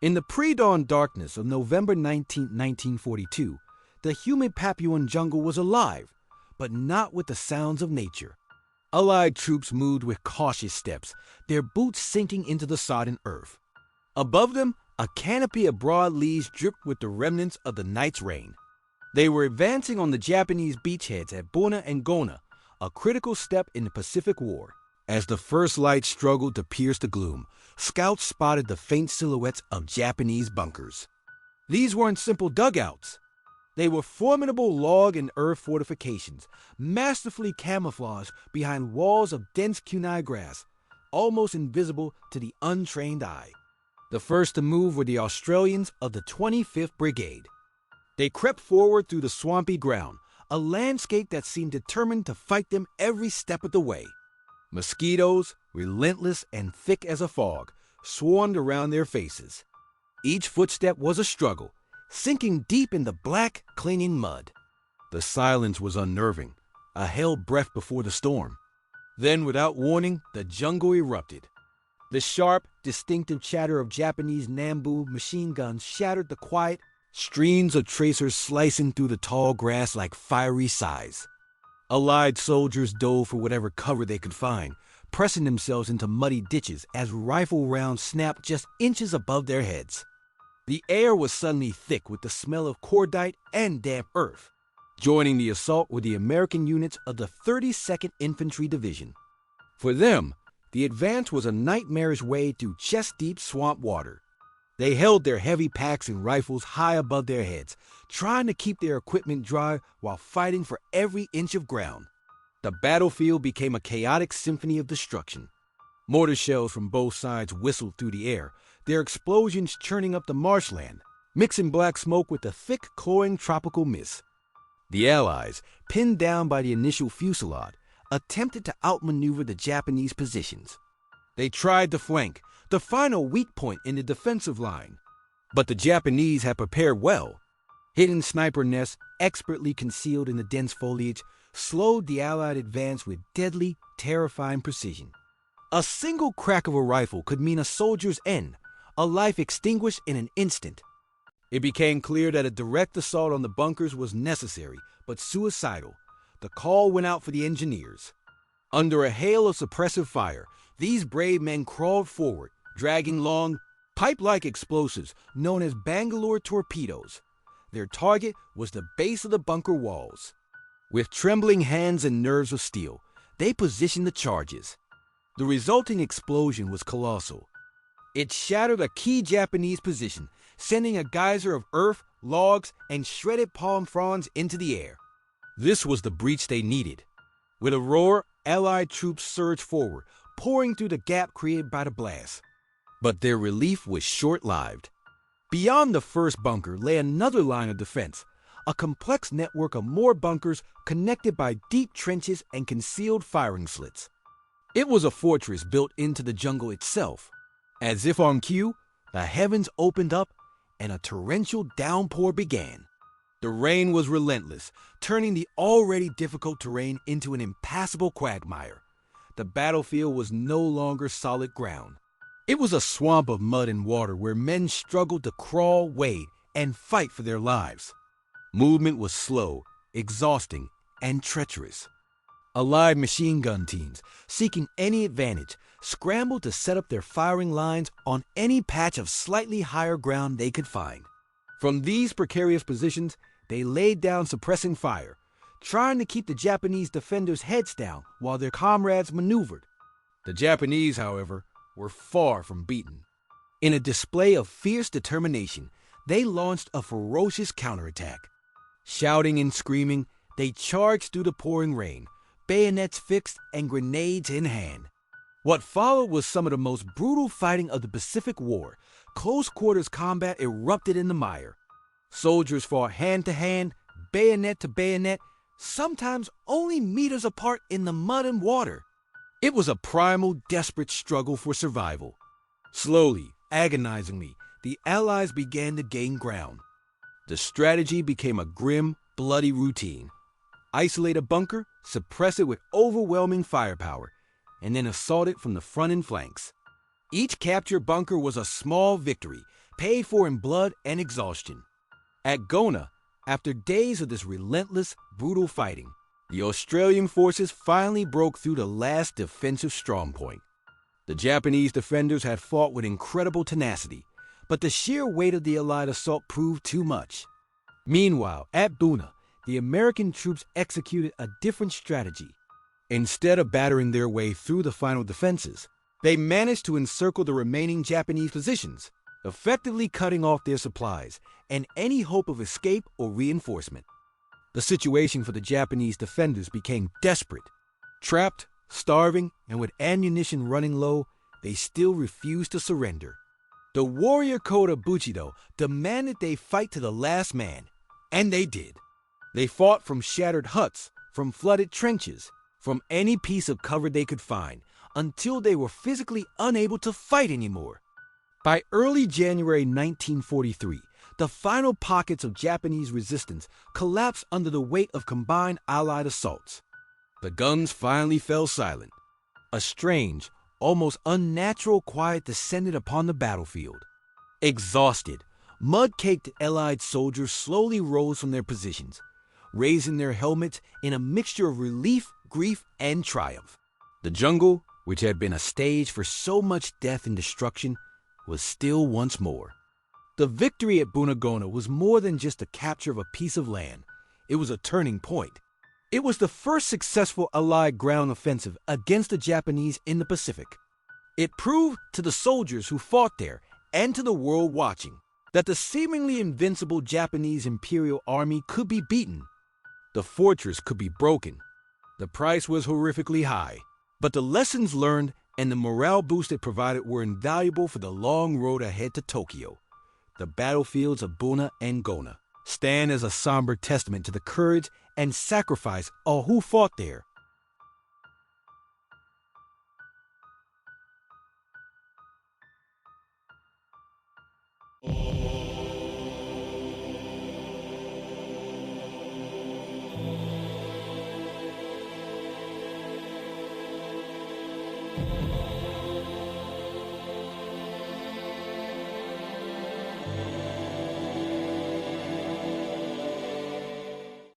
In the pre-dawn darkness of November 19, 1942, the humid Papuan jungle was alive, but not with the sounds of nature. Allied troops moved with cautious steps, their boots sinking into the sodden earth. Above them, a canopy of broad leaves dripped with the remnants of the night's rain. They were advancing on the Japanese beachheads at Buna and Gona, a critical step in the Pacific War. As the first light struggled to pierce the gloom, scouts spotted the faint silhouettes of Japanese bunkers. These weren't simple dugouts. They were formidable log and earth fortifications, masterfully camouflaged behind walls of dense kunai grass, almost invisible to the untrained eye. The first to move were the Australians of the 25th Brigade. They crept forward through the swampy ground, a landscape that seemed determined to fight them every step of the way. Mosquitoes, relentless and thick as a fog, swarmed around their faces. Each footstep was a struggle, sinking deep in the black, clinging mud. The silence was unnerving, a held breath before the storm. Then, without warning, the jungle erupted. The sharp, distinctive chatter of Japanese Nambu machine guns shattered the quiet, streams of tracers slicing through the tall grass like fiery scythes. Allied soldiers dove for whatever cover they could find, pressing themselves into muddy ditches as rifle rounds snapped just inches above their heads. The air was suddenly thick with the smell of cordite and damp earth. Joining the assault were the American units of the 32nd Infantry Division. For them, the advance was a nightmarish wade through chest-deep swamp water. They held their heavy packs and rifles high above their heads, trying to keep their equipment dry while fighting for every inch of ground. The battlefield became a chaotic symphony of destruction. Mortar shells from both sides whistled through the air, their explosions churning up the marshland, mixing black smoke with the thick, cloying tropical mist. The Allies, pinned down by the initial fusillade, attempted to outmaneuver the Japanese positions. They tried to flank, the final weak point in the defensive line. But the Japanese had prepared well. Hidden sniper nests, expertly concealed in the dense foliage, slowed the Allied advance with deadly, terrifying precision. A single crack of a rifle could mean a soldier's end, a life extinguished in an instant. It became clear that a direct assault on the bunkers was necessary, but suicidal. The call went out for the engineers. Under a hail of suppressive fire, these brave men crawled forward, dragging long, pipe-like explosives known as Bangalore torpedoes. Their target was the base of the bunker walls. With trembling hands and nerves of steel, they positioned the charges. The resulting explosion was colossal. It shattered a key Japanese position, sending a geyser of earth, logs, and shredded palm fronds into the air. This was the breach they needed. With a roar, Allied troops surged forward, pouring through the gap created by the blast. But their relief was short-lived. Beyond the first bunker lay another line of defense, a complex network of more bunkers connected by deep trenches and concealed firing slits. It was a fortress built into the jungle itself. As if on cue, the heavens opened up and a torrential downpour began. The rain was relentless, turning the already difficult terrain into an impassable quagmire. The battlefield was no longer solid ground. It was a swamp of mud and water where men struggled to crawl, wade, and fight for their lives. Movement was slow, exhausting, and treacherous. Allied machine gun teams, seeking any advantage, scrambled to set up their firing lines on any patch of slightly higher ground they could find. From these precarious positions, they laid down suppressing fire, trying to keep the Japanese defenders' heads down while their comrades maneuvered. The Japanese, however, were far from beaten. In a display of fierce determination, they launched a ferocious counterattack. Shouting and screaming, they charged through the pouring rain, bayonets fixed and grenades in hand. What followed was some of the most brutal fighting of the Pacific War. Close-quarters combat erupted in the mire. Soldiers fought hand-to-hand, bayonet to bayonet, sometimes only meters apart in the mud and water. It was a primal, desperate struggle for survival. Slowly, agonizingly, the Allies began to gain ground. The strategy became a grim, bloody routine. Isolate a bunker, suppress it with overwhelming firepower, and then assault it from the front and flanks. Each captured bunker was a small victory, paid for in blood and exhaustion. At Gona, after days of this relentless, brutal fighting, the Australian forces finally broke through the last defensive strongpoint. The Japanese defenders had fought with incredible tenacity, but the sheer weight of the Allied assault proved too much. Meanwhile, at Buna, the American troops executed a different strategy. Instead of battering their way through the final defenses, they managed to encircle the remaining Japanese positions, effectively cutting off their supplies and any hope of escape or reinforcement. The situation for the Japanese defenders became desperate. Trapped, starving, and with ammunition running low, they still refused to surrender. The warrior code of Bushido demanded they fight to the last man, and they did. They fought from shattered huts, from flooded trenches, from any piece of cover they could find, until they were physically unable to fight anymore. By early January 1943, the final pockets of Japanese resistance collapsed under the weight of combined Allied assaults. The guns finally fell silent. A strange, almost unnatural quiet descended upon the battlefield. Exhausted, mud-caked Allied soldiers slowly rose from their positions, raising their helmets in a mixture of relief, grief, and triumph. The jungle, which had been a stage for so much death and destruction, was still once more. The victory at Bunagona was more than just the capture of a piece of land. It was a turning point. It was the first successful Allied ground offensive against the Japanese in the Pacific. It proved to the soldiers who fought there and to the world watching that the seemingly invincible Japanese Imperial Army could be beaten. The fortress could be broken. The price was horrifically high, but the lessons learned and the morale boost it provided were invaluable for the long road ahead to Tokyo. The battlefields of Buna and Gona stand as a somber testament to the courage and sacrifice of who fought there.